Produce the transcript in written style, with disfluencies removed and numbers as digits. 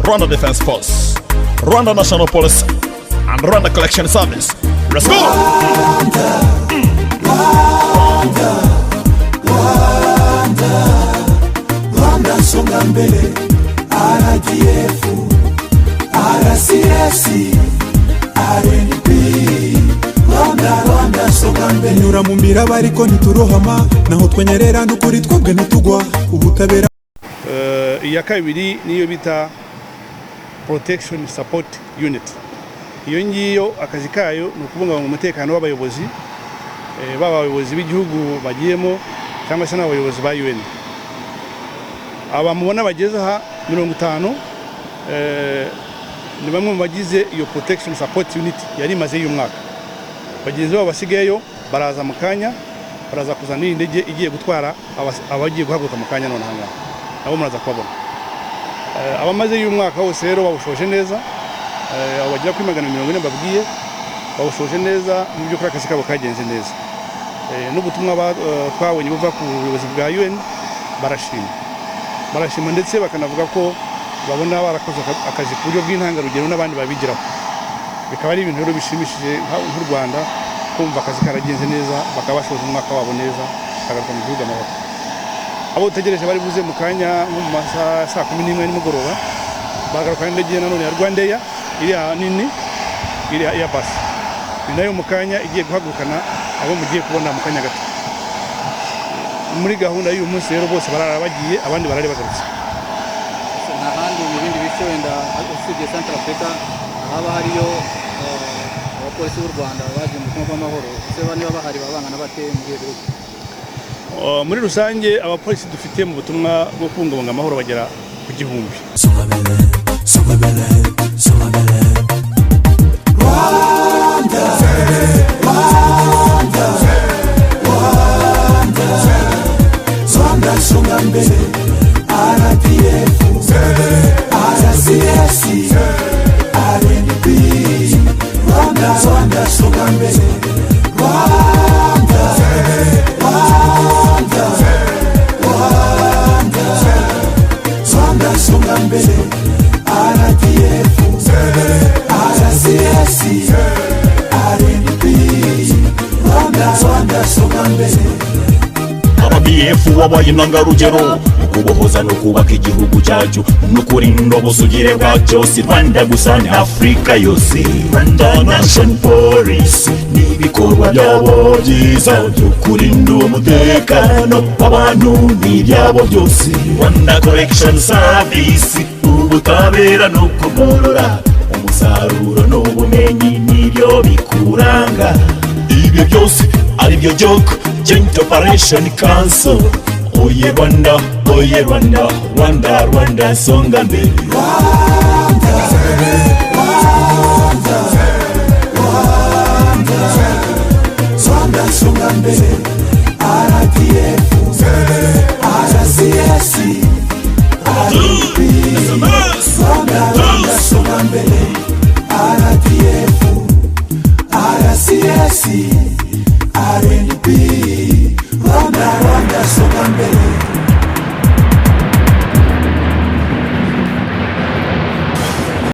Rwanda Defense Force, Rwanda National Police, and Rwanda Collection Service. Let's go! Rwanda, Rwanda, Rwanda, Rwanda songa mbele, RDF, RCS, RNP, Rwanda, Rwanda songa mbele. Nyura mu miraba ariko ntiturohama, naho twenyerera n'ukuri twebwe ntitugwa, ubutabera. Iya kabiri niyo bita Protection Support Unit. Iyo ngiyo akazi kayo ni ukubungabunga umutekano w'abayobozi, b'abayobozi b'igihugu bagiyemo cyangwa se n'abayobozi ba UN. Aba mubona bageze aha 50 ni bamwe mu bagize iyo Protection Support Unit yari maze y'umwaka. Bagenzi babo basigayeyo baraza mu kanya, baraza kuzana indege igiye gutwara abagiye guhaguruka mu kanya none hanga. Abo muraza kubabona. Abamaze y'umwaka wose rero bawushoje neza, abagera kuri 140 babwiye bawushoje neza, mu byo kuri akazi kabo kagenze neza. N'ubutumwa twabonye buva ku buyobozi bwa UN barashima ndetse bakanavuga ko babona barakoze akazi ku buryo bw'intangarugero n'abandi babigiraho. Bikaba ari ibintu rero bishimishije nk'u Rwanda kumva akazi karagenze neza, bakabashoza umwaka wabo neza, bagaruka mu gihugu amahoro. Abo utegereje bari buze mu kanya mu masaha 11 nimugoroba, bagaruka n'indege nanone ya Rwandair iri nini iri ya bus. Nayo mu kanya igiye guhagurukana abo mugiye kubona mu kanya gato. Muri gahunda y'uyu munsi rero bose barara bagiye, abandi barari bagarutse. N'ahandi mu bindi bice wenda usibye Central Africa haba hariyo abapolisi b'u Rwanda baje mu kumva amahoro, se bane bahari babangana bate mu gihugu. Muri rusange abapolisi dufite mu butumwa bwo kubungabunga amahoro bagera ku 1000. Rwanda, Rwanda, Rwanda, Rwanda songa mbele, RDF, RCS, RNP, Rwanda, Rwanda songa mbele, Rwanda, Rwanda, Rwanda, Rwanda songa mbele, RDF, RCS, RNP, Rwanda, Rwanda songa mbele. RDF wabaye intangarugero ukubohoza no kubaka igihugu cyacu no kurinda ubusugire bwacyo, si Rwanda gusa ni Afrika yose. Rwanda National Police n'ibikorwa byabo byiza byo kurinda umutekano w'abantu n'ibyabo byose. Rwanda Collection Service ubutabera no kugorora, umusaruro n'ubumenyi nibyo bikuranga. Ibyo byose ari byo Joint Operation Council. Oye Rwanda, oye Rwanda, Rwanda, Rwanda songa mbele. Rwanda, Rwanda, Rwanda, Rwanda songa mbele, RDF, RCS, RNP, Rwanda, Rwanda songa mbele, RDF, RCS, RNP, Rwanda, Rwanda songa mbele.